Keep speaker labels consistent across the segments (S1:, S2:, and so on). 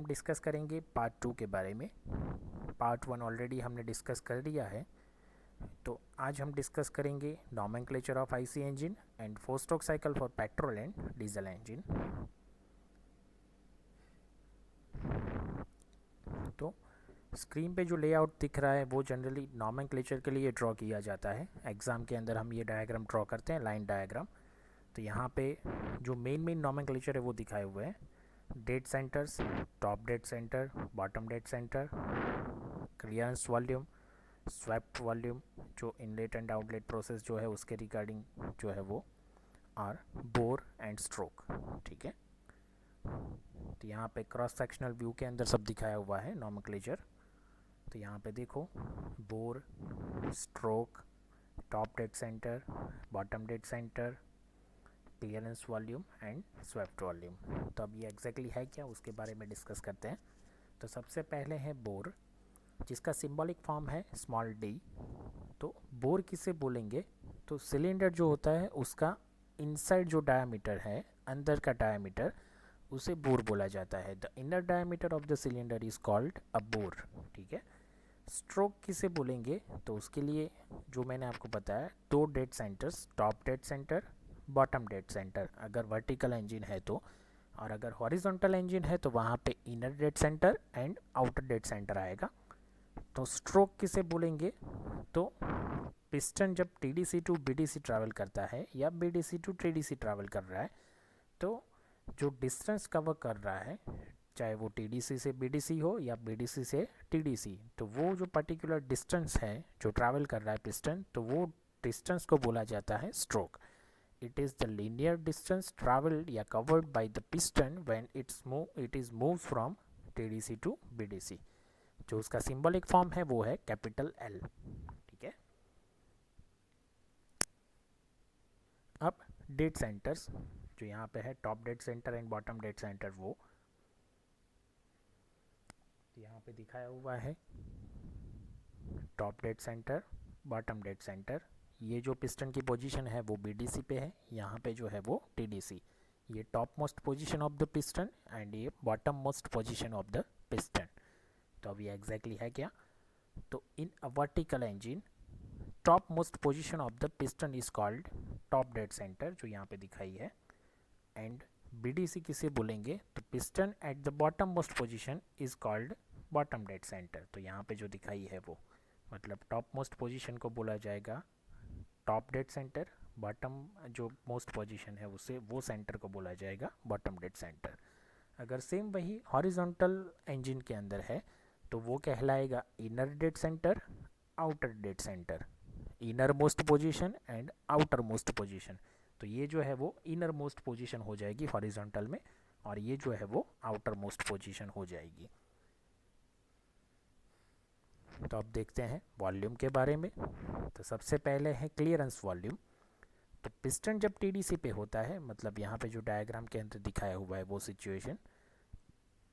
S1: हम डिस्कस करेंगे पार्ट 2 के बारे में। पार्ट 1 ऑलरेडी हमने डिस्कस कर लिया है, तो आज हम डिस्कस करेंगे nomenclature of IC engine and 4 stroke cycle for petrol and diesel engine. तो स्क्रीन पे जो लेआउट दिख रहा है वो जनरली नॉमेनक्लेचर के लिए ड्रॉ किया जाता है। एग्ज़ाम के अंदर हम ये डायग्राम ड्रॉ करते हैं, लाइन डायग्राम। तो यहाँ पे जो मेन नॉमेनक्लेचर है वो दिखाए हुए हैं। Dead centres, top dead centre, bottom dead centre, clearance volume, swept volume, जो इनलेट एंड आउटलेट प्रोसेस जो है उसके रिगार्डिंग जो है वो, और बोर एंड स्ट्रोक। ठीक है, तो यहाँ पे क्रॉस सेक्शनल व्यू के अंदर सब दिखाया हुआ है नॉमेनक्लेचर। तो यहाँ पे देखो, bore, stroke, top dead centre, bottom dead centre, clearance volume and swept volume. तो अब ये एग्जैक्टली है क्या, उसके बारे में डिस्कस करते हैं। तो सबसे पहले है बोर, जिसका सिंबॉलिक फॉर्म है स्मॉल डी। तो बोर किसे बोलेंगे, तो सिलेंडर जो होता है उसका इनसाइड जो डायमीटर है, अंदर का डायमीटर, उसे बोर बोला जाता है। The inner diameter of the cylinder is called a bore. ठीक है। स्ट्रोक किसे बोलेंगे, तो उसके लिए जो मैंने आपको बताया, दो dead centres, top dead centre, bottom dead centre अगर वर्टिकल इंजन है तो, और अगर हॉरिजॉन्टल इंजन है तो वहाँ पे inner dead centre and outer dead centre आएगा। तो स्ट्रोक किसे बोलेंगे, तो पिस्टन जब टीडीसी टू बीडीसी ट्रैवल करता है या बीडीसी टू टीडीसी ट्रैवल कर रहा है, तो जो डिस्टेंस कवर कर रहा है, चाहे वो टीडीसी से बीडीसी हो या बीडीसी से टीडीसी, तो वो जो पर्टिकुलर डिस्टेंस है जो ट्रैवल कर रहा है पिस्टन, तो वो डिस्टेंस को बोला जाता है stroke. It is the linear distance traveled या covered by the piston when it is moved from TDC to BDC। जो उसका सिंबॉलिक फॉर्म है वो है कैपिटल L। ठीक है। अब डेड सेंटर्स जो यहाँ पे है, top dead centre and bottom dead centre, वो तो यहाँ पे दिखाया हुआ है। Top dead centre, bottom dead centre, ये जो पिस्टन की पोजीशन है वो बीडीसी पे है, यहाँ पे जो है वो टीडीसी। ये top most position of the piston and ये bottom most position of the piston. तो अब ये एग्जैक्टली है क्या, तो in a vertical engine top most position of the piston is called top dead centre, जो यहाँ पे दिखाई है। एंड बीडीसी किसे बोलेंगे, तो piston at the bottom most position is called bottom dead centre. तो यहाँ पे जो दिखाई है वो, मतलब टॉप मोस्ट पोजीशन को बोला जाएगा टॉप डेड सेंटर, बॉटम जो मोस्ट पोजीशन है उसे, वो सेंटर को बोला जाएगा बॉटम डेड सेंटर। अगर सेम वही हॉरिजॉन्टल इंजन के अंदर है तो वो कहलाएगा inner dead centre, outer dead centre, inner most position and outer most position. तो ये जो है वो इनर मोस्ट पोजीशन हो जाएगी हॉरिजॉन्टल में, और ये जो है वो आउटर मोस्ट पोजीशन हो जाएगी। तो अब देखते हैं वॉल्यूम के बारे में। तो सबसे पहले है क्लियरेंस वॉल्यूम। तो पिस्टन जब टीडीसी पे होता है, मतलब यहाँ पे जो डायग्राम के अंदर दिखाया हुआ है वो सिचुएशन,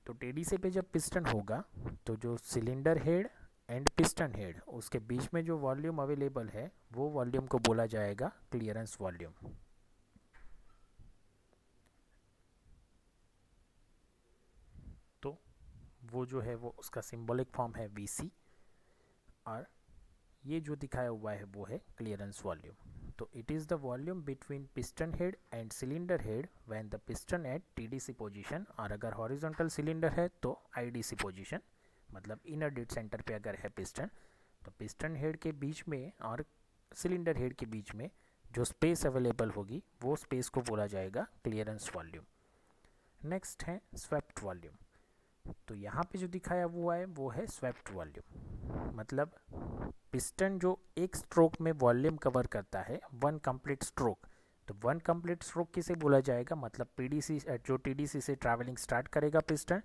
S1: तो टीडीसी पे जब पिस्टन होगा तो जो cylinder head and piston head, उसके बीच में जो वॉल्यूम अवेलेबल है वो वॉल्यूम को बोला जाएगा क्लियरेंस वॉल्यूम। तो वो जो है वो उसका सिंबॉलिक फॉर्म है वीसी, और ये जो दिखाया हुआ है वो है क्लियरेंस वॉल्यूम। तो it is the volume between piston head and cylinder head when the piston at TDC position, और अगर हॉरिजॉन्टल सिलेंडर है तो आईडीसी पोजीशन, मतलब इनर डेड सेंटर पे अगर है पिस्टन, तो पिस्टन हेड के बीच में और सिलेंडर हेड के बीच में जो स्पेस अवेलेबल होगी वो स्पेस को बोला जाएगा क्लियरेंस वॉल्यूम। नेक्स्ट है स्वेप्ट वॉल्यूम। तो यहाँ पे जो दिखाया हुआ है वो है स्वेप्ट वॉल्यूम, मतलब पिस्टन जो एक स्ट्रोक में वॉल्यूम कवर करता है, वन कंप्लीट स्ट्रोक। तो वन कंप्लीट स्ट्रोक किसे बोला जाएगा, मतलब पीडीसी जो टीडीसी से ट्रैवलिंग स्टार्ट करेगा पिस्टन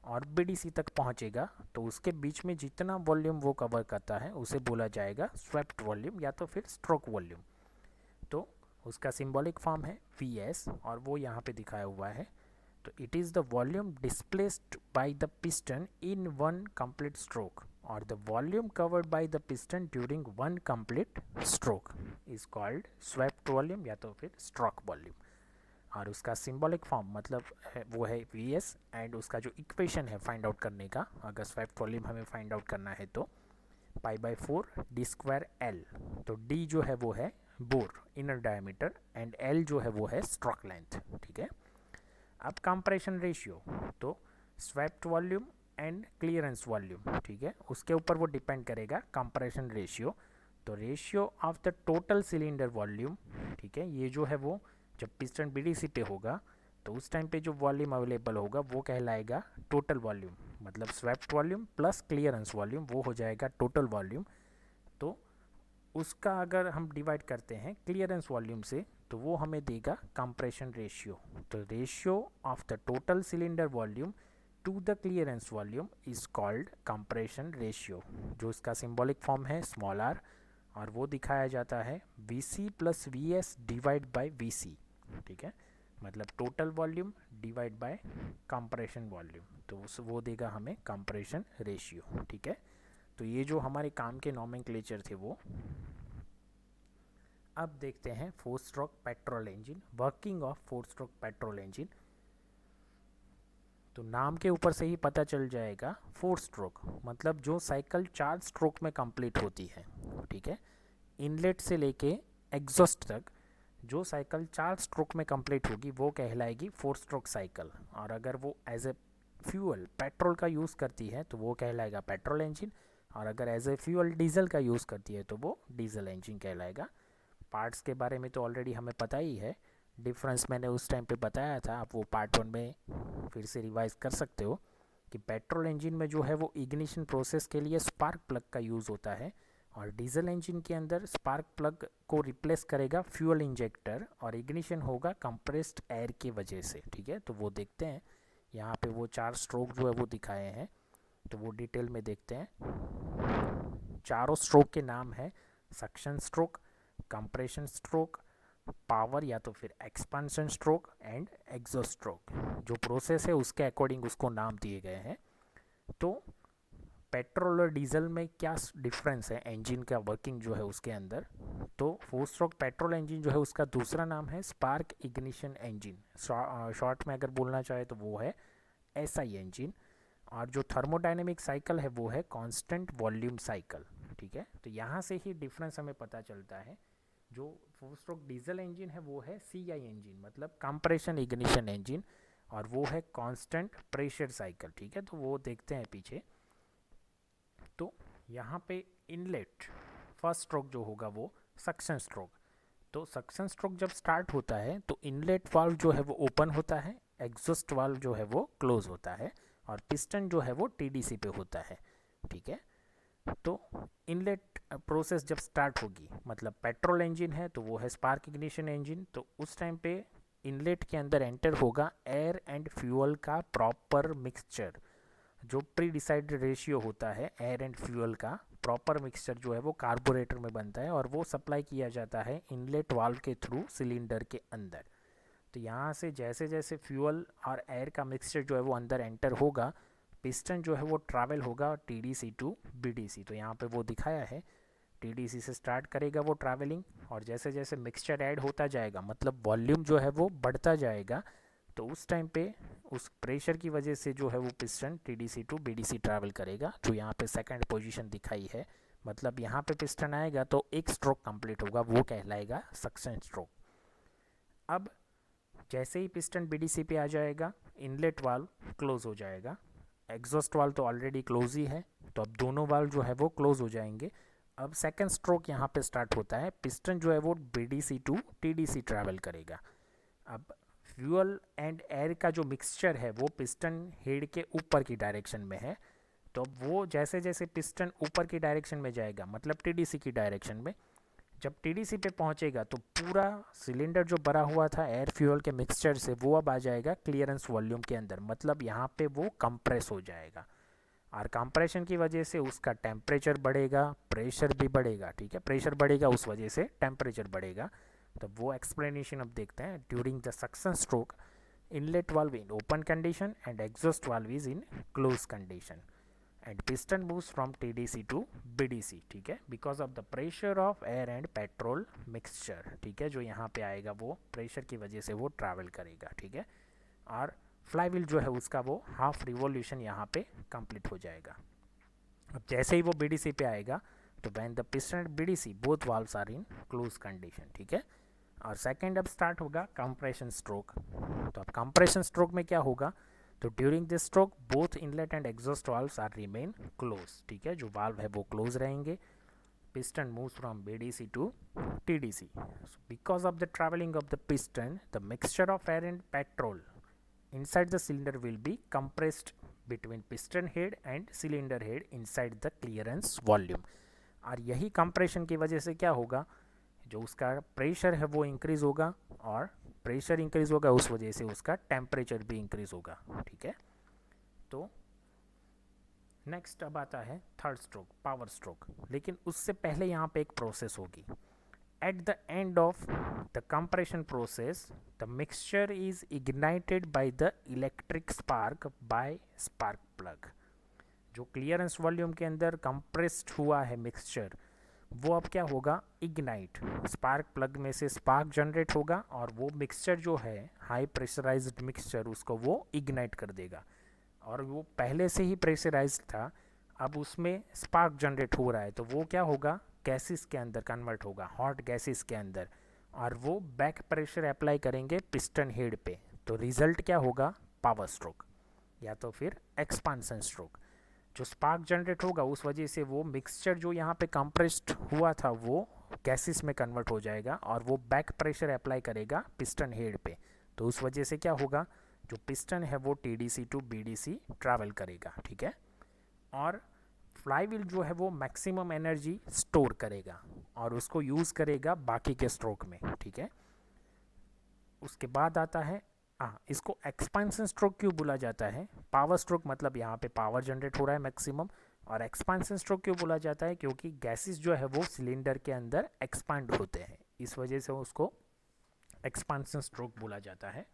S1: और बीडीसी तक पहुंचेगा, तो उसके बीच में जितना वॉल्यूम वो कवर करता है उसे बोला जाएगा स्वेप्ट वॉल्यूम या तो फिर स्ट्रोक वॉल्यूम। तो उसका सिंबॉलिक फॉर्म है वीएस, और वो यहाँ पे दिखाया हुआ है। तो it is the volume displaced by the piston in one complete stroke, और the volume covered by the piston during one complete stroke is called swept volume या तो फिर स्ट्रोक वॉल्यूम। और उसका सिंबॉलिक फॉर्म मतलब वो है Vs, एंड उसका जो इक्वेशन है फाइंड आउट करने का, अगर स्वेप्ट वॉल्यूम हमें फाइंड आउट करना है तो π/4 d²L। तो d जो है वो है bore inner diameter and L जो है वो है स्ट्रोक लेंथ। ठीक है, अब कंप्रेशन रेशियो, तो swept volume and clearance volume, ठीक है, उसके ऊपर वो डिपेंड करेगा कंप्रेशन रेशियो। तो ratio of the total cylinder volume, ठीक है, ये जो है वो जब पिस्टन बीडीसी पे होगा तो उस टाइम पे जो वॉल्यूम अवेलेबल होगा वो कहलाएगा टोटल वॉल्यूम, मतलब swept volume plus clearance volume वो हो जाएगा टोटल वॉल्यूम। तो उसका अगर हम डिवाइड करते हैं क्लियरेंस वॉल्यूम से तो वो हमें देगा कंप्रेशन रेशियो। तो ratio of the total cylinder volume to the clearance volume is called compression ratio, जो इसका सिंबॉलिक फॉर्म है स्मॉल r, और वो दिखाया जाता है Vc + Vs divide by Vc। ठीक है, मतलब total volume divide by compression volume, तो वो देगा हमें कंप्रेशन रेशियो। ठीक है, तो ये जो हमारे काम के नॉमेनक्लेचर थे वो। अब देखते हैं 4 stroke petrol engine, working of 4 stroke petrol engine. तो नाम के ऊपर से ही पता चल जाएगा 4 स्ट्रोक मतलब जो साइकिल 4 स्ट्रोक में कंप्लीट होती है। ठीक है, इनलेट से लेके एग्जॉस्ट तक जो साइकिल 4 स्ट्रोक में कंप्लीट होगी वो कहलाएगी 4 स्ट्रोक साइकिल, और अगर वो एज ए फ्यूल पेट्रोल का यूज़ करती है तो वो कहलाएगा पेट्रोल इंजन, और अगर एज ए फ्यूल डीजल का यूज़ करती है तो वो डीजल इंजन कहलाएगा। पार्ट्स के बारे में तो ऑलरेडी हमें पता ही है, डिफरेंस मैंने उस टाइम पे बताया था, आप वो पार्ट 1 में फिर से रिवाइज कर सकते हो कि पेट्रोल इंजन में जो है वो इग्निशन प्रोसेस के लिए स्पार्क प्लग का यूज़ होता है, और डीजल इंजन के अंदर स्पार्क प्लग को रिप्लेस करेगा फ्यूल इंजेक्टर, और इग्निशन होगा कंप्रेस्ड एयर की वजह से। ठीक है, तो वो देखते हैं यहाँ पे वो 4 स्ट्रोक जो है वो दिखाए हैं, तो वो डिटेल में देखते हैं। चारों स्ट्रोक के नाम है suction stroke, compression stroke, power या तो फिर expansion stroke and exhaust stroke. जो प्रोसेस है उसके अकॉर्डिंग उसको नाम दिए गए हैं। तो पेट्रोल और डीजल में क्या डिफरेंस है इंजन का वर्किंग जो है उसके अंदर, तो 4 स्ट्रोक पेट्रोल इंजन जो है उसका दूसरा नाम है स्पार्क इग्निशन इंजन, शॉर्ट में अगर बोलना चाहे तो वो है SI इंजन, और जो थर्मोडायनेमिक साइकिल है वो है कांस्टेंट वॉल्यूम साइकिल। ठीक है, तो यहाँ से ही डिफरेंस हमें पता चलता है। जो 4 स्ट्रोक डीजल इंजन है वो है CI इंजन मतलब कंप्रेशन इग्निशन इंजन, और वो है कांस्टेंट प्रेशर साइकिल। ठीक है, तो वो देखते हैं पीछे। तो यहाँ पे इनलेट फर्स्ट स्ट्रोक जो होगा वो सक्शन स्ट्रोक। तो सक्शन स्ट्रोक जब स्टार्ट होता है तो इनलेट वाल्व जो है वो ओपन होता है, एग्जॉस्ट वाल्व जो है वो क्लोज होता है, और पिस्टन जो है वो TDC पे होता है। ठीक है, तो इनलेट प्रोसेस जब स्टार्ट होगी, मतलब पेट्रोल इंजन है तो वो है स्पार्क इग्निशन इंजन, तो उस टाइम पे इनलेट के अंदर एंटर होगा एयर एंड फ्यूल का प्रॉपर मिक्सचर। जो प्री डिसाइडेड रेशियो होता है एयर एंड फ्यूल का प्रॉपर मिक्सचर जो है वो कार्बोरेटर में बनता है, और वो सप्लाई किया जाता है इनलेट वाल्व के थ्रू सिलेंडर के अंदर। तो यहाँ से जैसे जैसे फ्यूल और एयर का मिक्सचर जो है वो अंदर एंटर होगा, पिस्टन जो है वो ट्रैवल होगा TDC टू BDC। तो यहाँ पे वो दिखाया है TDC से स्टार्ट करेगा वो ट्रैवलिंग, और जैसे जैसे मिक्सचर ऐड होता जाएगा मतलब वॉल्यूम जो है वो बढ़ता जाएगा, तो उस टाइम पे उस प्रेशर की वजह से जो है वो piston TDC to BDC travel करेगा। जो यहाँ पे सेकंड पोजीशन दिखाई है, मतलब यहाँ पे पिस्टन आएगा तो एक स्ट्रोक कंप्लीट होगा, वो कहलाएगा सक्शन स्ट्रोक। अब जैसे ही पिस्टन BDC पे आ जाएगा इनलेट वाल्व क्लोज हो जाएगा, एग्जॉस्ट वाल्व तो ऑलरेडी क्लोज ही है, तो अब दोनों वाल्व जो है वो क्लोज हो जाएंगे। अब सेकंड स्ट्रोक यहाँ पे स्टार्ट होता है, पिस्टन जो है वो BDC टू TDC ट्रैवल करेगा। अब फ्यूल एंड एयर का जो मिक्सचर है वो पिस्टन हेड के ऊपर की डायरेक्शन में है, तो अब वो जैसे जैसे पिस्टन ऊपर की डायरेक्शन में जाएगा मतलब TDC की डायरेक्शन में, जब TDC पे पहुंचेगा तो पूरा सिलेंडर जो भरा हुआ था एयर फ्यूल के मिक्सचर से वो अब आ जाएगा क्लियरेंस वॉल्यूम के अंदर, मतलब यहाँ पे वो कंप्रेस हो जाएगा, और कंप्रेशन की वजह से उसका टेम्परेचर बढ़ेगा, प्रेशर भी बढ़ेगा। ठीक है, प्रेशर बढ़ेगा उस वजह से टेम्परेचर बढ़ेगा। तो वो एक्सप्लेनेशन अब देखते हैं। During the suction stroke inlet valve in open condition and exhaust valve is in close condition, and piston moves from TDC to BDC, ठीक है, because of the pressure of air and petrol mixture, ठीक है, जो यहाँ पे आएगा वो pressure की वजह से वो ट्रैवल करेगा, ठीक है, और फ्लाईव्हील जो है उसका वो हाफ रिवॉल्यूशन यहाँ पे कंप्लीट हो जाएगा। अब जैसे ही वो बीडीसी पे आएगा तो when the piston and BDC both valves are in close condition, ठीक है, और सेकेंड अब स्टार्ट होगा कंप्रेशन स्ट्रोक। तो अब कंप्रेशन स्ट्रोक में क्या होगा, तो during this stroke both inlet and exhaust valves are remain close, ठीक है, जो वाल्व है वो क्लोज रहेंगे। piston moves from BDC to TDC. So because of the traveling of the piston, the mixture of air and petrol inside the cylinder will be compressed between piston head and cylinder head inside the clearance volume. और यही compression की वजह से क्या होगा, जो उसका pressure है वो इंक्रीज होगा, और प्रेशर इंक्रीज होगा उस वजह से उसका टेम्परेचर भी इंक्रीज होगा, ठीक है। तो नेक्स्ट अब आता है थर्ड स्ट्रोक, पावर स्ट्रोक, लेकिन उससे पहले यहाँ पे एक प्रोसेस होगी। At the end of the compression process the mixture is ignited by the electric spark by spark plug. जो क्लियरेंस वॉल्यूम के अंदर कंप्रेस्ड हुआ है मिक्सचर, वो अब क्या होगा, इग्नाइट, स्पार्क प्लग में से स्पार्क जनरेट होगा और वो मिक्सचर जो है हाई प्रेशराइज्ड मिक्सचर उसको वो इग्नाइट कर देगा, और वो पहले से ही प्रेशराइज्ड था, अब उसमें स्पार्क जनरेट हो रहा है, तो वो क्या होगा, गैसेस के अंदर कन्वर्ट होगा, हॉट गैसेस के अंदर, और वो बैक प्रेशर अप्लाई करेंगे पिस्टन हेड पे, तो रिजल्ट क्या होगा, पावर स्ट्रोक या तो फिर एक्सपांसन स्ट्रोक। जो स्पार्क जनरेट होगा उस वजह से वो मिक्सचर जो यहाँ पे कंप्रेस्ड हुआ था वो गैसेस में कन्वर्ट हो जाएगा, और वो बैक प्रेशर अप्लाई करेगा पिस्टन हेड पे, तो उस वजह से क्या होगा, जो पिस्टन है वो टीडीसी टू बीडीसी ट्रैवल करेगा, ठीक है, और फ्लाईव्हील जो है वो मैक्सिमम एनर्जी स्टोर करेगा और उसको यूज़ करेगा बाकी के स्ट्रोक में, ठीक है। उसके बाद आता है इसको एक्सपांसन स्ट्रोक क्यों बोला जाता है, पावर स्ट्रोक मतलब यहाँ पे पावर जनरेट हो रहा है मैक्सिमम, और एक्सपांसन स्ट्रोक क्यों बोला जाता है, क्योंकि गैसेस जो है वो सिलेंडर के अंदर एक्सपांड होते हैं, इस वजह से उसको एक्सपांसन स्ट्रोक बोला जाता है।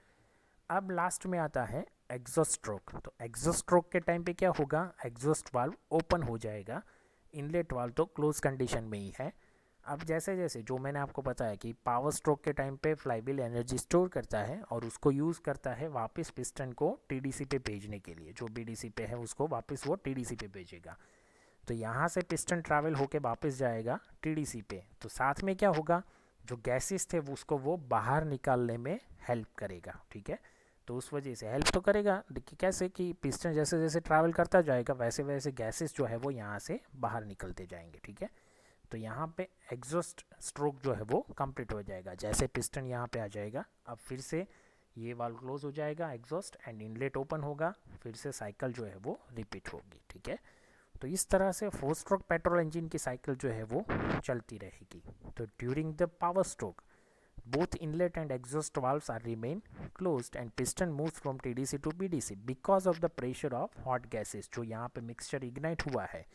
S1: अब लास्ट में आता है एग्जॉस्ट स्ट्रोक। तो एग्जॉस्ट स्ट्रोक के टाइम पे क्या होगा, एग्जॉस्ट वाल्व ओपन हो जाएगा, इनलेट वाल्व तो क्लोज कंडीशन में ही है। अब जैसे जैसे जो मैंने आपको बताया कि पावर स्ट्रोक के टाइम पे फ्लाईव्हील एनर्जी स्टोर करता है और उसको यूज़ करता है वापस पिस्टन को टीडीसी पे भेजने के लिए, जो बीडीसी पे है उसको वापस वो टीडीसी पे भेजेगा, तो यहाँ से पिस्टन ट्रैवल होके वापस जाएगा टीडीसी पे, तो साथ में क्या होगा, जो गैसेस थे उसको वो बाहर निकालने में हेल्प करेगा, ठीक है, तो उस वजह से हेल्प तो करेगा, देखिए कैसे कि पिस्टन जैसे जैसे ट्रैवल करता जाएगा वैसे वैसे गैसेस जो है वो यहाँ से बाहर निकलते जाएंगे, ठीक है, तो यहाँ पे एग्जॉस्ट स्ट्रोक जो है वो कंप्लीट हो जाएगा। जैसे पिस्टन यहाँ पे आ जाएगा, अब फिर से ये वाल्व क्लोज हो जाएगा एग्जॉस्ट एंड इनलेट ओपन होगा, फिर से साइकिल जो है वो रिपीट होगी, ठीक है। तो इस तरह से 4 स्ट्रोक पेट्रोल इंजन की साइकिल जो है वो चलती रहेगी। तो during the power stroke both inlet and exhaust valves are remain closed and piston moves from TDC to BDC because of the pressure of hot gases। जो यहाँ पे मिक्सचर इग्नाइट हुआ है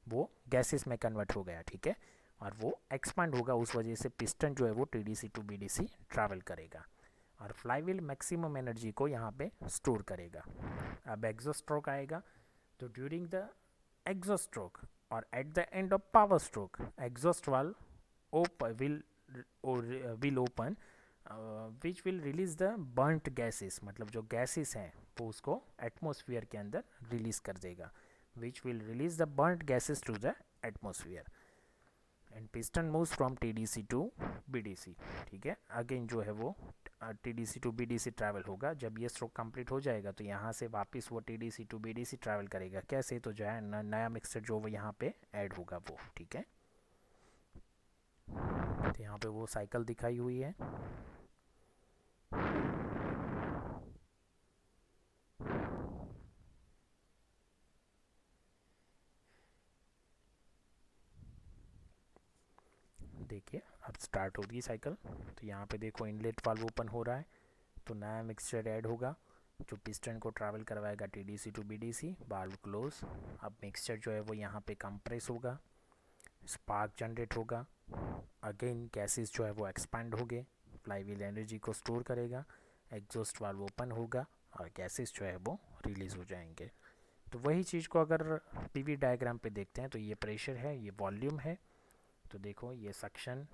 S1: वो गैसेस में कन्वर्ट हो गया, ठीक है, और वो एक्सपांड होगा, उस वजह से पिस्टन जो है वो TDC टू BDC ट्रैवल करेगा, और फ्लाईव्हील मैक्सिमम एनर्जी को यहाँ पे स्टोर करेगा। अब एग्जॉस्ट स्ट्रोक आएगा, तो ड्यूरिंग द एग्जॉस्ट स्ट्रोक और eight the end of power stroke exhaust valve will open which will release the burnt gases, मतलब जो गैसेस हैं वो उसको एटमॉस्फेयर के अंदर रिलीज कर देगा, which will release the burnt gases to the atmosphere and piston moves from TDC to BDC, ठीक है। अगेन जो है वो TDC टू BDC ट्रैवल होगा, जब ये स्ट्रोक कंप्लीट हो जाएगा तो यहाँ से वापस वो TDC टू BDC ट्रैवल करेगा, कैसे, तो जो है नया मिक्सचर जो वो यहाँ पे ऐड होगा वो, ठीक है। तो यहाँ पे वो साइकिल दिखाई हुई है, देखिए अब स्टार्ट होगी साइकिल। तो यहाँ पे देखो इनलेट वाल्व ओपन हो रहा है, तो नया मिक्सचर ऐड होगा जो पिस्टन को ट्रैवल करवाएगा TDC to BDC, valve close. अब मिक्सचर जो है वो यहाँ पे कंप्रेस होगा, स्पार्क जनरेट होगा, अगेन गैसेस जो है वो एक्सपैंड होंगे, फ्लाईव्हील एनर्जी को स्टोर करेगा, एग्जॉस्ट वाल्व ओपन होगा और गैसेस जो है वो रिलीज़ हो जाएंगे। तो वही चीज़ को अगर पीवी डायग्राम पे देखते हैं तो ये प्रेशर है, ये वॉल्यूम है। तो देखो ये सक्शन,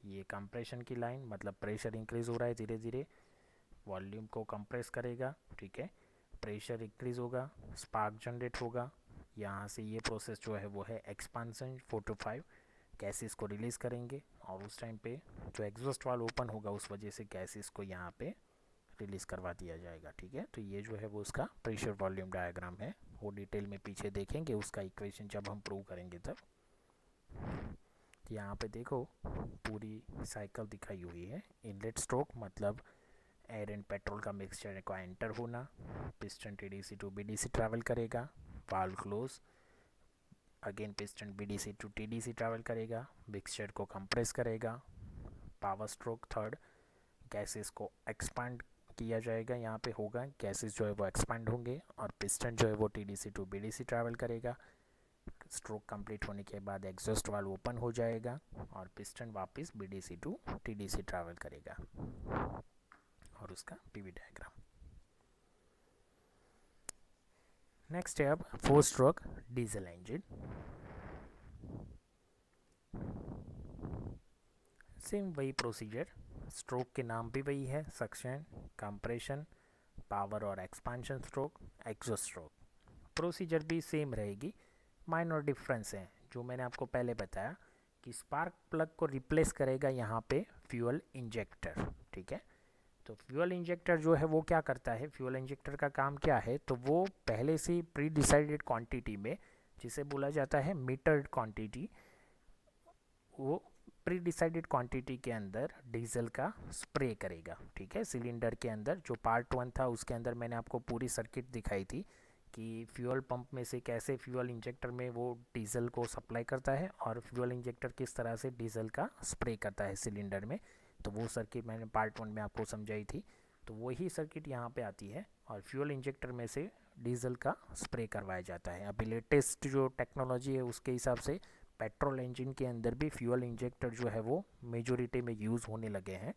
S1: ये कंप्रेशन की लाइन, मतलब प्रेशर इंक्रीज़ हो रहा है धीरे धीरे, वॉल्यूम को कंप्रेस करेगा, ठीक है। प्रेशर इंक्रीज़ होगा, स्पार्क जनरेट होगा, यहाँ से ये प्रोसेस जो है वो है एक्सपांसन, 4 to 5 गैसेस को रिलीज़ करेंगे, और उस टाइम पे जो एग्जॉस्ट वाल्व ओपन होगा उस वजह से गैसेस को यहाँ पे रिलीज़ करवा दिया जाएगा, ठीक है। तो ये जो है वो उसका प्रेशर वॉल्यूम डायग्राम है, वो डिटेल में पीछे देखेंगे उसका इक्वेशन जब हम प्रूव करेंगे तब। यहाँ पे देखो पूरी साइकिल दिखाई हुई है। इनलेट स्ट्रोक मतलब एयर एंड पेट्रोल का मिक्सचर का एंटर होना, piston TDC to BDC travel करेगा, valve close, again piston BDC to TDC travel करेगा, मिक्सचर को कंप्रेस करेगा, पावर स्ट्रोक थर्ड, गैसेस को एक्सपांड किया जाएगा, यहाँ पे होगा गैसेस जो है वो एक्सपांड होंगे, और पिस्टन जो है वो टीडीसी टू बीडीसी ट्रैवल करेगा। स्ट्रोक कंप्लीट होने के बाद एग्जॉस्ट वाल्व ओपन हो जाएगा और पिस्टन वापस बीडीसी टू टीडीसी ट्रैवल करेगा, और उसका पीवी डायग्राम। नेक्स्ट है अब 4 स्ट्रोक डीजल इंजन। सेम वही प्रोसीजर, स्ट्रोक के नाम भी वही है, सक्शन, कंप्रेशन, पावर और expansion stroke, exhaust stroke. Procedure भी सेम रहेगी, माइनर डिफरेंस है जो मैंने आपको पहले बताया कि स्पार्क प्लग को रिप्लेस करेगा यहाँ पे फ्यूल इंजेक्टर, ठीक है। तो फ्यूल इंजेक्टर जो है वो क्या करता है, फ्यूल इंजेक्टर का काम क्या है, तो वो पहले से प्री डिसाइडेड क्वांटिटी में, जिसे बोला जाता है मीटर्ड क्वांटिटी, वो प्री डिसाइडेड क्वांटिटी के अंदर डीजल का स्प्रे करेगा, ठीक है। सिलेंडर के अंदर जो पार्ट 1 था उसके अंदर मैंने आपको पूरी सर्किट दिखाई थी कि फ्यूल पंप में से कैसे फ्यूल इंजेक्टर में वो डीजल को सप्लाई करता है और फ्यूल इंजेक्टर किस तरह से डीजल का स्प्रे करता है सिलेंडर में। तो वो सर्किट मैंने पार्ट 1 में आपको समझाई थी, तो वही सर्किट यहाँ पे आती है और फ्यूल इंजेक्टर में से डीजल का स्प्रे करवाया जाता है। अभी लेटेस्ट जो टेक्नोलॉजी है उसके हिसाब से पेट्रोल इंजन के अंदर भी फ्यूल इंजेक्टर जो है वो मेजोरिटी में यूज़ होने लगे हैं,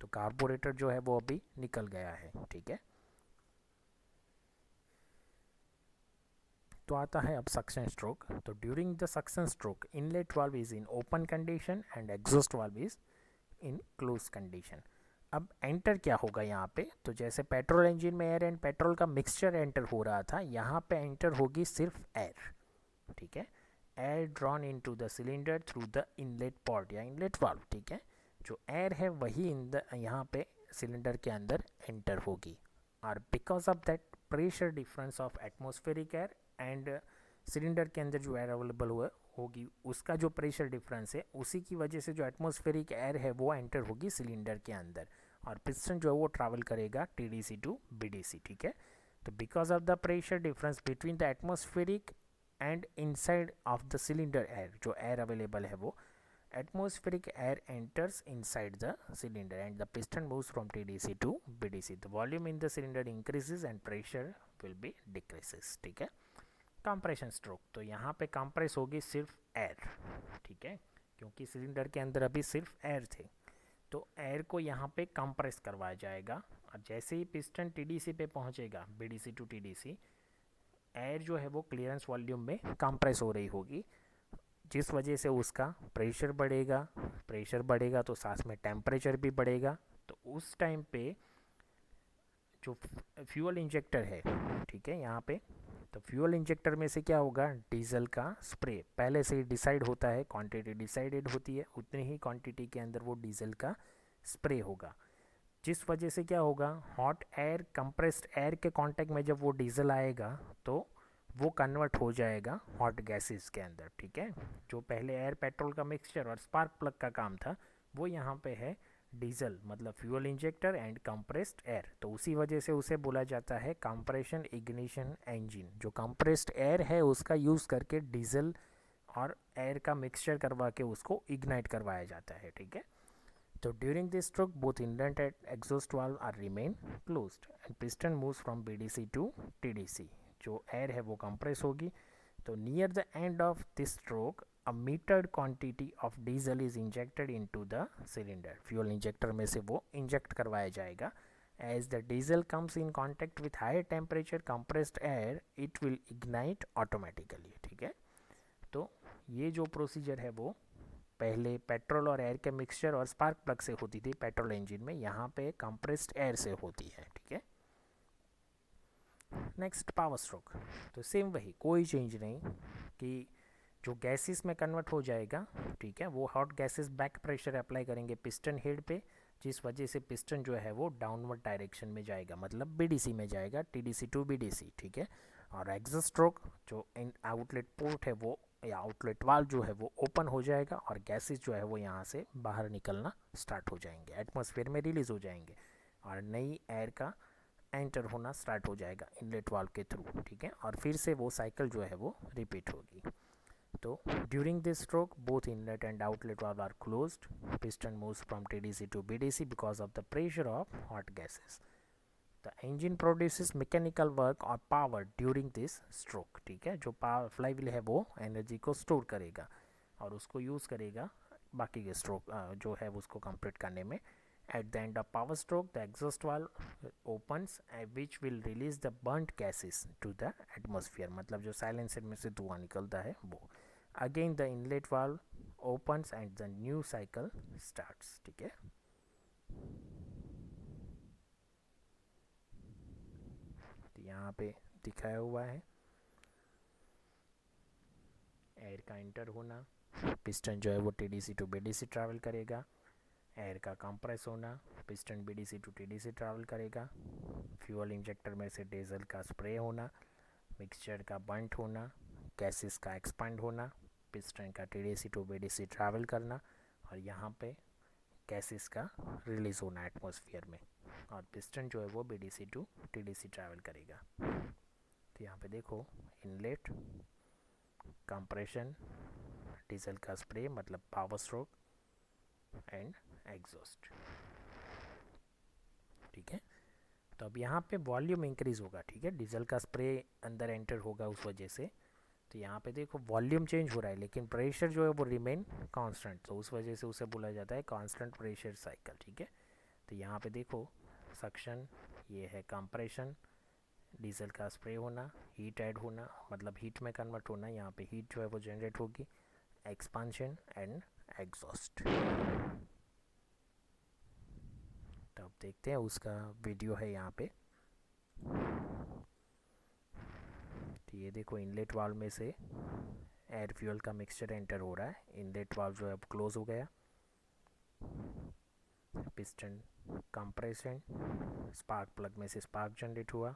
S1: तो कार्बोरेटर जो है वो अभी निकल गया है, ठीक है। तो आता है अब सक्शन स्ट्रोक। तो during the suction stroke inlet valve is in open condition and exhaust valve is in close condition. अब एंटर क्या होगा यहाँ पे, तो जैसे पेट्रोल इंजन में एयर एंड पेट्रोल का मिक्सचर एंटर हो रहा था, यहाँ पे एंटर होगी सिर्फ एयर, ठीक है। Air drawn into the cylinder through the inlet port या इनलेट वाल्व, ठीक है। जो एयर है वही यहाँ पे सिलेंडर के अंदर एंटर होगी, और because of that pressure difference of atmospheric air and cylinder के अंदर जो एयर अवेलेबल होगी उसका जो प्रेशर डिफरेंस है, उसी की वजह से जो एटमॉस्फेरिक एयर है वो एंटर होगी सिलेंडर के अंदर, और पिस्टन जो है वो ट्रैवल करेगा टीडीसी टू बीडीसी, ठीक है। तो because of the pressure difference between the atmospheric and inside of the cylinder air, जो एयर अवेलेबल है वो atmospheric air enters inside the cylinder and the piston moves from TDC to BDC. The volume in the cylinder increases and pressure will be decreases, ठीक है। Compression stroke, तो यहाँ पे compress होगी सिर्फ एयर, ठीक है, क्योंकि सिलेंडर के अंदर अभी सिर्फ एयर थे, तो एयर को यहाँ पे कंप्रेस करवाया जाएगा, और जैसे ही पिस्टन टीडीसी पे पहुँचेगा, बीडीसी टू टीडीसी, एयर जो है वो क्लियरेंस वॉल्यूम में कंप्रेस हो रही होगी, जिस वजह से उसका प्रेशर बढ़ेगा, प्रेशर बढ़ेगा तो साथ में टेम्परेचर भी बढ़ेगा। तो उस टाइम पे जो फ्यूल इंजेक्टर है, ठीक है, यहाँ पे तो फ्यूल इंजेक्टर में से क्या होगा, डीजल का स्प्रे पहले से ही डिसाइड होता है, क्वांटिटी डिसाइडेड होती है, उतनी ही क्वांटिटी के अंदर वो डीजल का स्प्रे होगा, जिस वजह से क्या होगा, हॉट एयर कंप्रेस्ड एयर के कांटेक्ट में जब वो डीजल आएगा तो वो कन्वर्ट हो जाएगा हॉट गैसेस के अंदर, ठीक है। जो पहले एयर पेट्रोल का मिक्सचर और स्पार्क प्लग का काम था वो यहाँ पे है डीजल, मतलब fuel injector and compressed air, तो उसी वजह से उसे बोला जाता है कंप्रेशन इग्निशन इंजन। जो कंप्रेस्ड एयर है उसका यूज़ करके डीजल और एयर का मिक्सचर करवा के उसको इग्नाइट करवाया जाता है, ठीक है। तो during this stroke both inlet and exhaust valve are remain closed and piston moves from BDC to TDC. जो एयर है वो कंप्रेस होगी, तो near the end of this stroke a metered quantity of diesel is injected into the cylinder. Fuel injector में से वो inject करवाया जाएगा As the diesel comes in contact with higher temperature compressed air, it will ignite automatically. ठीक है, तो ये जो प्रोसीजर है वो पहले पेट्रोल और एयर के मिक्सचर और स्पार्क प्लग से होती थी पेट्रोल इंजन में, यहाँ पे कंप्रेस्ड एयर से होती है. ठीक है. Next power stroke. तो सेम वही, कोई चेंज नहीं कि जो गैसेस में कन्वर्ट हो जाएगा. ठीक है, वो hot gases back pressure apply करेंगे पिस्टन हेड पे, जिस वजह से पिस्टन जो है वो डाउनवर्ड डायरेक्शन में जाएगा, मतलब बीडीसी में जाएगा, टीडीसी टू बीडीसी. ठीक है. और एग्जॉस्ट स्ट्रोक, जो आउटलेट पोर्ट है वो या आउटलेट वाल्व जो है वो ओपन हो जाएगा और गैसेस जो है वो यहाँ से बाहर निकलना स्टार्ट हो जाएंगे, एटमॉस्फेयर में रिलीज हो जाएंगे और नई एयर का एंटर होना स्टार्ट हो जाएगा इनलेट वाल्व के थ्रू. ठीक है, और फिर से वो साइकिल जो है वो रिपीट होगी. तो during this stroke both inlet and outlet valve are closed. Piston moves from TDC to BDC because of the pressure of hot gases. The engine produces mechanical work और पावर ड्यूरिंग दिस स्ट्रोक. ठीक है, जो power flywheel है वो energy को store करेगा और उसको यूज़ करेगा बाकी के स्ट्रोक जो है उसको कंप्लीट करने में. At the end of power stroke, the exhaust valve opens, which will release the burnt gases to the atmosphere. मतलब जो silencer में से धुआं निकलता है वो. Again the inlet valve opens and the new cycle starts. ठीक है. तो यहाँ पे दिखाया हुआ है एयर का इंटर होना, पिस्टन जो है वो टीडीसी टू बीडीसी ट्रैवल करेगा, एयर का कंप्रेस होना, piston BDC to TDC travel करेगा, फ्यूल इंजेक्टर में से डीजल का स्प्रे होना, मिक्सचर का बंट होना, गैसेस का एक्सपांड होना, पिस्टन का टीडीसी टू बीडीसी ट्रैवल करना और यहाँ पे गैसेस का रिलीज होना एटमॉस्फेयर में और पिस्टन जो है वो बीडीसी टू टीडीसी ट्रैवल करेगा. तो यहाँ पे देखो, इनलेट, कंप्रेशन, डीजल का स्प्रे मतलब पावर स्ट्रोक एंड एग्जॉस्ट. ठीक है. तो अब यहाँ पे वॉल्यूम इंक्रीज होगा. ठीक है, डीजल का स्प्रे अंदर एंटर होगा उस वजह से. तो यहाँ पे देखो वॉल्यूम चेंज हो रहा है लेकिन प्रेशर जो है वो रिमेन कांस्टेंट, तो उस वजह से उसे बोला जाता है कांस्टेंट प्रेशर साइकिल. ठीक है. तो यहाँ पे देखो सक्शन, ये है कंप्रेशन, डीजल का स्प्रे होना, हीट ऐड होना मतलब हीट में कन्वर्ट होना, यहाँ पे हीट जो है वो जनरेट होगी, एक्सपांशन एंड एग्जॉस्ट. तो अब देखते हैं, उसका वीडियो है यहाँ पे. तो ये देखो इनलेट वाल्व में से एयर फ्यूल का मिक्सचर एंटर हो रहा है, इनलेट वाल्व जो है अब क्लोज हो गया, पिस्टन कंप्रेशन, स्पार्क प्लग में से स्पार्क जनरेट हुआ,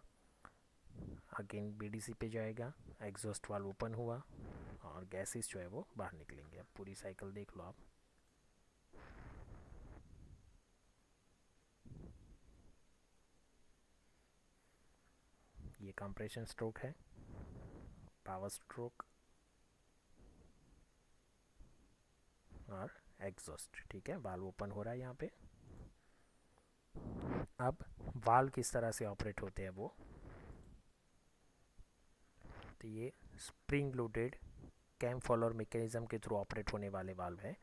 S1: अगेन बीडीसी पे जाएगा, एग्जॉस्ट वाल्व ओपन हुआ और गैसेस जो है वो बाहर निकलेंगे. अब पूरी साइकिल देख लो आप. ये कंप्रेशन स्ट्रोक है, पावर स्ट्रोक और एग्जॉस्ट. ठीक है, वाल्व ओपन हो रहा है यहाँ पे. अब वाल्व किस तरह से ऑपरेट होते हैं वो, तो ये spring loaded cam follower mechanism के थ्रू ऑपरेट होने वाले वाल्व है.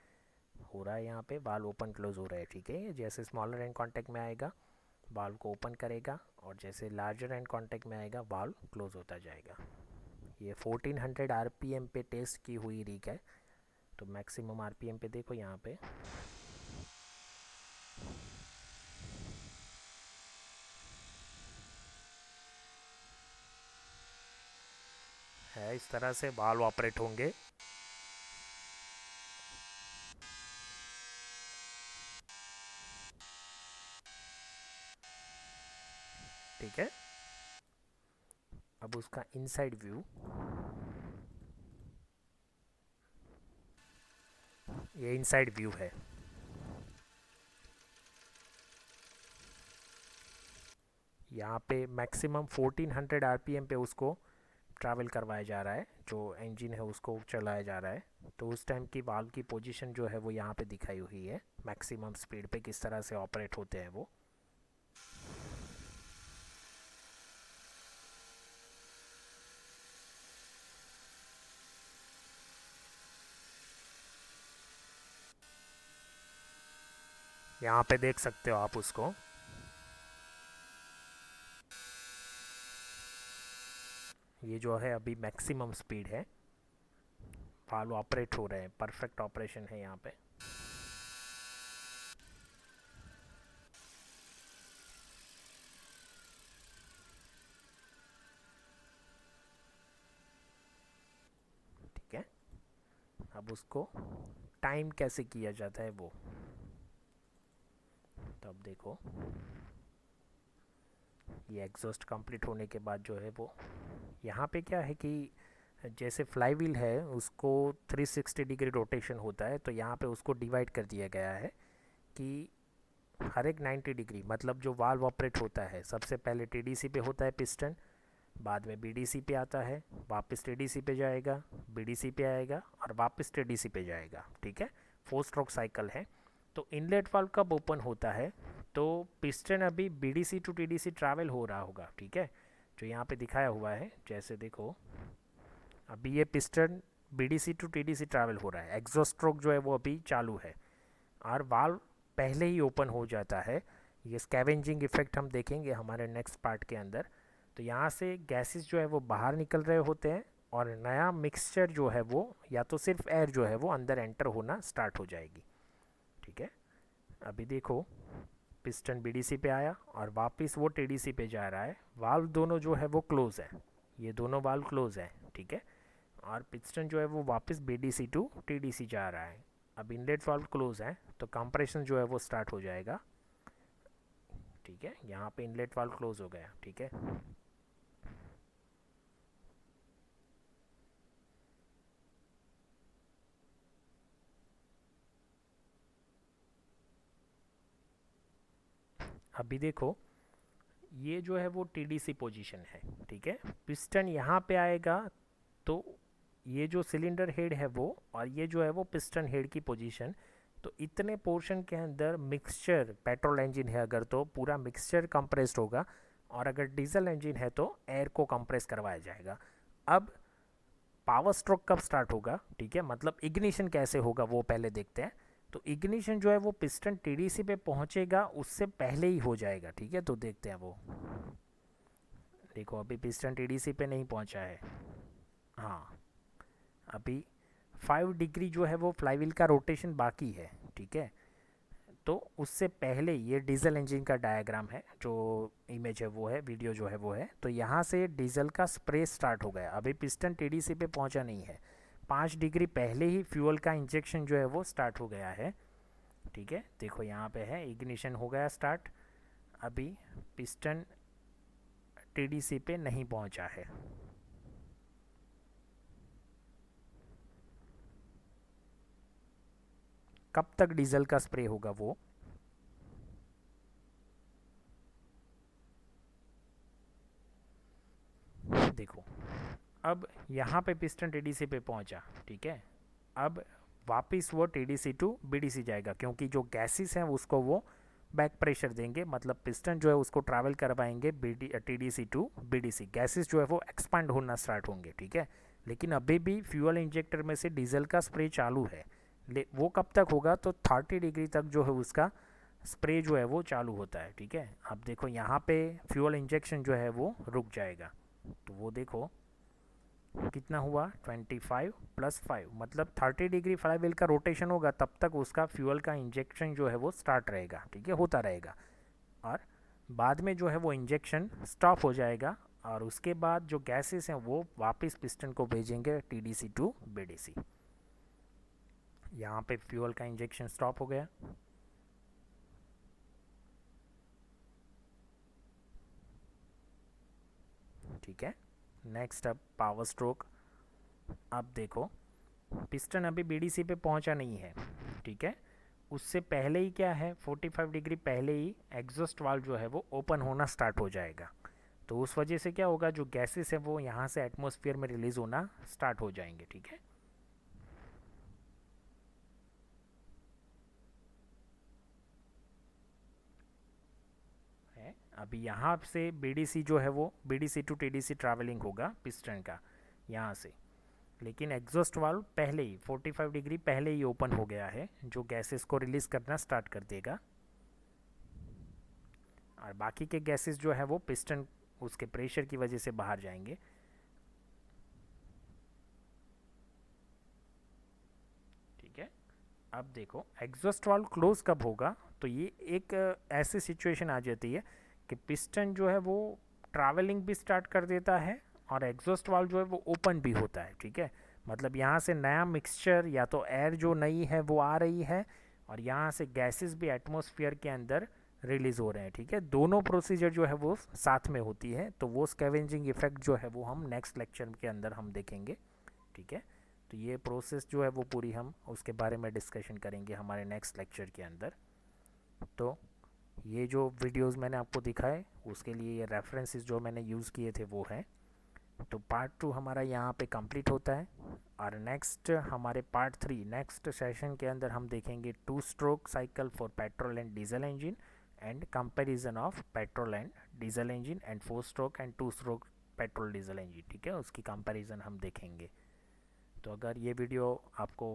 S1: हो रहा है यहाँ पे वाल्व ओपन क्लोज हो रहा है. ठीक है, जैसे स्मॉलर एंड कॉन्टैक्ट में आएगा वाल्व को ओपन करेगा और जैसे लार्जर एंड कॉन्टैक्ट में आएगा वाल्व क्लोज होता जाएगा. ये 1400 आरपीएम पे टेस्ट की हुई रीक है. तो मैक्सिमम आरपीएम पे देखो यहाँ पे है, इस तरह से वाल्व ऑपरेट होंगे. ठीक है. अब उसका इनसाइड व्यू, ये इनसाइड व्यू है. यहाँ पे मैक्सिमम 1400 आरपीएम पे उसको ट्रैवल करवाया जा रहा है, जो इंजन है उसको चलाया जा रहा है. तो उस टाइम की वाल्व की पोजीशन जो है वो यहाँ पे दिखाई हुई है, मैक्सिमम स्पीड पे किस तरह से ऑपरेट होते हैं वो. यहाँ पे देख सकते हो आप उसको. ये जो है अभी मैक्सिमम स्पीड है, वाल्व ऑपरेट हो रहे हैं, परफेक्ट ऑपरेशन है यहाँ पे। ठीक है, अब उसको टाइम कैसे किया जाता है वो, तो अब देखो ये एग्जॉस्ट कंप्लीट होने के बाद जो है वो यहाँ पे क्या है कि जैसे फ्लाई व्हील है उसको 360 डिग्री रोटेशन होता है, तो यहाँ पे उसको डिवाइड कर दिया गया है कि हर एक 90 डिग्री, मतलब जो वाल्व ऑपरेट होता है सबसे पहले टीडीसी पे होता है पिस्टन, बाद में बीडीसी पे आता है, वापस टीडीसी पे जाएगा, बीडीसी पे आएगा और वापस टीडीसी पे जाएगा। ठीक है, 4 स्ट्रोक साइकिल है। तो इनलेट वाल्व कब ओपन होता है, तो पिस्टन अभी बीडीसी टू टीडीसी ट्रैवल हो रहा होगा। ठीक है, जो यहाँ पे दिखाया हुआ है, जैसे देखो अभी ये piston BDC to TDC travel हो रहा है, एग्जॉस्ट स्ट्रोक जो है वो अभी चालू है और वाल्व पहले ही ओपन हो जाता है। ये स्कैवेंजिंग इफेक्ट हम देखेंगे हमारे नेक्स्ट पार्ट के अंदर। तो यहाँ से गैसेस जो है वो बाहर निकल रहे होते हैं और नया मिक्सचर जो है वो, या तो सिर्फ एयर जो है वो अंदर एंटर होना स्टार्ट हो जाएगी। ठीक है, अभी देखो पिस्टन बीडीसी पे आया और वापस वो टीडीसी पे जा रहा है, वाल्व दोनों जो है वो क्लोज है, ये दोनों वाल्व क्लोज है। ठीक है, और पिस्टन जो है वो वापस बीडीसी टू टीडीसी जा रहा है। अब इनलेट वाल्व क्लोज है तो कंप्रेशन जो है वो स्टार्ट हो जाएगा। ठीक है, यहाँ पे इनलेट वाल्व क्लोज हो गया। ठीक है, अभी देखो ये जो है वो टीडीसी पोजीशन है। ठीक है, पिस्टन यहाँ पे आएगा तो ये जो सिलेंडर हेड है वो, और ये जो है वो पिस्टन हेड की पोजीशन, तो इतने पोर्शन के अंदर मिक्सचर, पेट्रोल इंजन है अगर तो पूरा मिक्सचर कंप्रेस्ड होगा, और अगर डीजल इंजन है तो एयर को कंप्रेस करवाया जाएगा। अब पावर स्ट्रोक कब स्टार्ट होगा, ठीक है, मतलब इग्निशन कैसे होगा वो पहले देखते हैं। तो इग्निशन जो है वो पिस्टन टीडीसी पे पहुंचेगा उससे पहले ही हो जाएगा। ठीक है, तो देखते हैं वो, देखो अभी पिस्टन टीडीसी पे नहीं पहुंचा है। हाँ, अभी 5 डिग्री जो है वो फ्लाईव्हील का रोटेशन बाकी है। ठीक है, तो उससे पहले ये डीजल इंजन का डायग्राम है, जो इमेज है वो है, वीडियो जो है वो है। तो यहाँ से डीजल का स्प्रे स्टार्ट हो गया, अभी पिस्टन टीडीसी पे पहुँचा नहीं है, 5 डिग्री पहले ही फ्यूल का इंजेक्शन जो है वो स्टार्ट हो गया है। ठीक है, देखो यहाँ पे है इग्निशन हो गया स्टार्ट, अभी पिस्टन टीडीसी पे नहीं पहुँचा है। कब तक डीजल का स्प्रे होगा वो, देखो अब यहाँ पे पिस्टन टीडीसी पे पहुँचा। ठीक है, अब वापस वो टीडीसी टू बीडीसी जाएगा, क्योंकि जो गैसेस हैं उसको वो बैक प्रेशर देंगे, मतलब पिस्टन जो है उसको ट्रैवल करवाएंगे टीडीसी टू बीडीसी, गैसेस जो है वो एक्सपांड होना स्टार्ट होंगे। ठीक है, लेकिन अभी भी फ्यूल इंजेक्टर में से डीजल का स्प्रे चालू है। वो कब तक होगा, तो 30 डिग्री तक जो है उसका स्प्रे जो है वो चालू होता है। ठीक है, अब देखो यहाँ पे फ्यूल इंजेक्शन जो है वो रुक जाएगा, तो वो देखो कितना हुआ, 25 + 5, मतलब 30 डिग्री फ्लाईव्हील का रोटेशन होगा तब तक उसका फ्यूल का इंजेक्शन जो है वो स्टार्ट रहेगा। ठीक है, होता रहेगा, और बाद में जो है वो इंजेक्शन स्टॉप हो जाएगा, और उसके बाद जो गैसेस हैं वो वापस पिस्टन को भेजेंगे टीडीसी टू बीडीसी। यहाँ पे फ्यूल का इंजेक्शन स्टॉप हो गया। ठीक है, नेक्स्ट अब पावर स्ट्रोक। अब देखो पिस्टन अभी बीडीसी पे पहुंचा नहीं है। ठीक है, उससे पहले ही क्या है, 45 डिग्री पहले ही एग्जॉस्ट वाल्व जो है वो ओपन होना स्टार्ट हो जाएगा। तो उस वजह से क्या होगा, जो गैसेस है वो यहाँ से एटमॉस्फेयर में रिलीज होना स्टार्ट हो जाएंगे। ठीक है, अभी यहाँ से बीडीसी जो है वो बीडीसी टू टीडीसी ट्रैवलिंग होगा पिस्टन का यहाँ से, लेकिन एग्जॉस्ट वाल्व पहले ही 45 डिग्री पहले ही ओपन हो गया है, जो गैसेस को रिलीज करना स्टार्ट कर देगा, और बाकी के गैसेस जो है वो पिस्टन उसके प्रेशर की वजह से बाहर जाएंगे। अब देखो एग्जॉस्ट वाल्व क्लोज कब होगा, तो ये एक ऐसी सिचुएशन आ जाती है कि पिस्टन जो है वो ट्रैवलिंग भी स्टार्ट कर देता है और एग्जॉस्ट वाल्व जो है वो ओपन भी होता है, ठीक है। मतलब यहाँ से नया मिक्सचर या तो एयर जो नई है वो आ रही है और यहाँ से गैसेस भी एटमॉस्फेयर के अंदर रिलीज़ हो रहे हैं, ठीक है। दोनों प्रोसीजर जो है वो साथ में होती है, तो वो स्कैवेंजिंग इफेक्ट जो है वो हम नेक्स्ट लेक्चर के अंदर हम देखेंगे, ठीक है। तो ये प्रोसेस जो है वो पूरी हम उसके बारे में डिस्कशन करेंगे हमारे नेक्स्ट लेक्चर के अंदर। तो ये जो वीडियोस मैंने आपको दिखाए उसके लिए ये रेफरेंसेस जो मैंने यूज़ किए थे वो हैं। तो पार्ट 2 हमारा यहाँ पे कंप्लीट होता है और नेक्स्ट हमारे पार्ट 3 नेक्स्ट सेशन के अंदर हम देखेंगे 2 stroke cycle for petrol and diesel engine and comparison of petrol and diesel engine and 4 stroke and 2 stroke petrol diesel engine, ठीक है, उसकी कंपैरिजन हम देखेंगे। तो अगर ये वीडियो आपको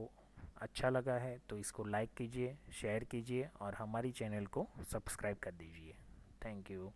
S1: अच्छा लगा है तो इसको लाइक कीजिए, शेयर कीजिए और हमारी चैनल को सब्सक्राइब कर दीजिए। Thank you.